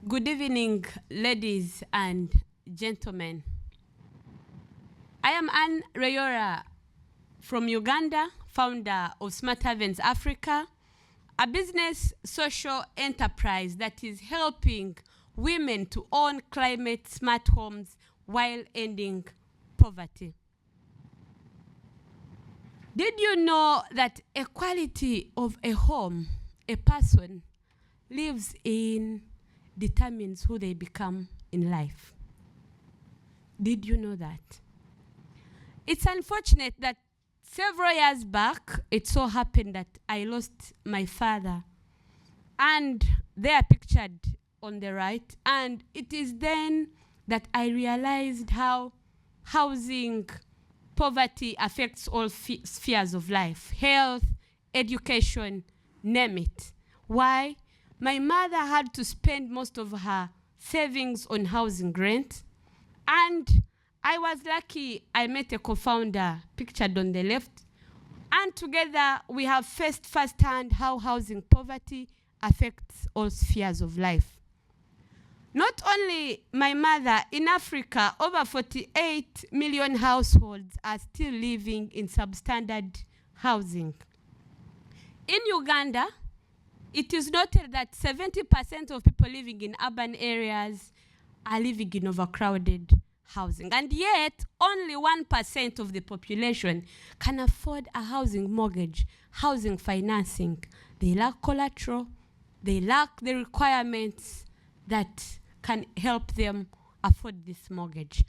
Good evening, ladies and gentlemen. I am Rweyora from Uganda, founder of Smart Havens Africa, a business social enterprise that is helping women to own climate smart homes while ending poverty. Did you know that a quality of a home a person lives in determines who they become in life? Did you know that? It's unfortunate that several years back, it so happened that I lost my father. And they are pictured on the right. And it is then that I realized how housing poverty affects all spheres of life: health, education, name it. Why? My mother had to spend most of her savings on housing rent. And I was lucky I met a co-founder pictured on the left. And together we have faced firsthand how housing poverty affects all spheres of life. Not only my mother, in Africa, over 48 million households are still living in substandard housing. In Uganda, it is noted that 70% of people living in urban areas are living in overcrowded housing. And yet, only 1% of the population can afford a housing mortgage, housing financing. They lack collateral. They lack the requirements that can help them afford this mortgage.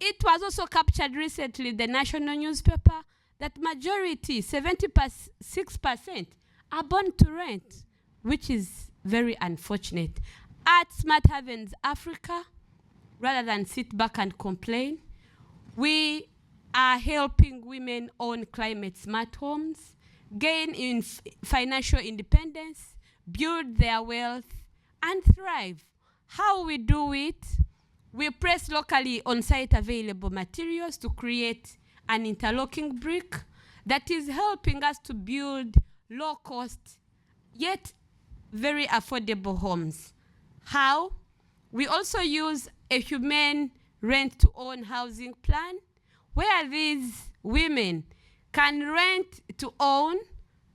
It was also captured recently in the national newspaper that majority, 76%, are born to rent, which is very unfortunate. At Smart Havens Africa, rather than sit back and complain, we are helping women own climate smart homes, gain in financial independence, build their wealth, and thrive. How we do it? We press locally on-site available materials to create an interlocking brick that is helping us to build low-cost, yet very affordable homes. How? We also use a humane rent-to-own housing plan where these women can rent to own,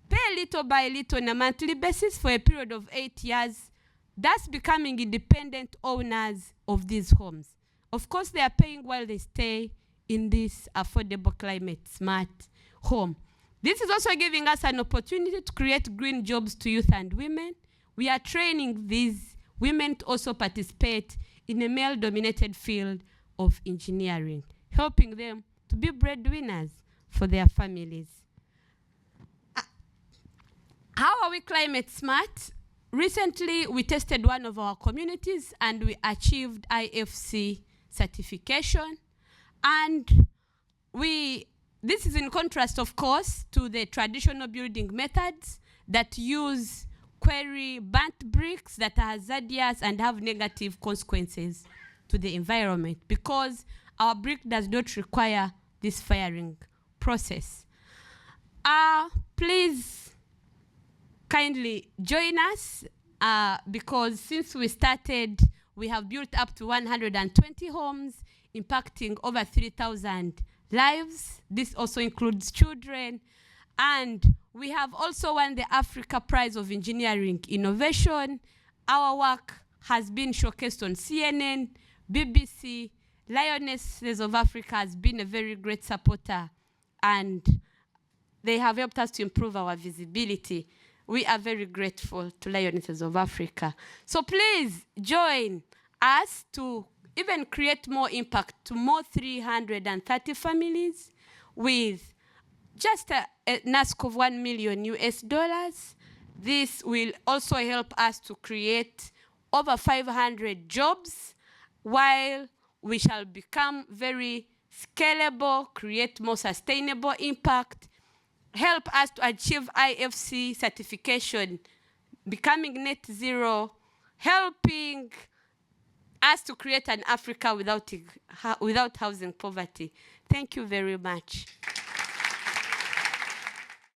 pay little by little on a monthly basis for a period of 8 years, thus becoming independent owners of these homes. Of course, they are paying while they stay in this affordable climate smart home. This is also giving us an opportunity to create green jobs to youth and women. We are training these women to also participate in a male-dominated field of engineering, helping them to be breadwinners for their families. How are we climate smart? Recently, we tested one of our communities and we achieved IFC certification. And this is in contrast, of course, to the traditional building methods that use quarry burnt bricks that are hazardous and have negative consequences to the environment, because our brick does not require this firing process. Please kindly join us because since we started, we have built up to 120 homes, impacting over 3,000 lives. This also includes children. And we have also won the Africa Prize of Engineering Innovation. Our work has been showcased on CNN, BBC. Lionesses of Africa has been a very great supporter, and they have helped us to improve our visibility. We are very grateful to Lionesses of Africa. So please join us to even create more impact to more 330 families with just an ask of $1 million US. This will also help us to create over 500 jobs, while we shall become very scalable, create more sustainable impact, help us to achieve IFC certification, becoming net zero, helping us to create an Africa without housing poverty. Thank you very much.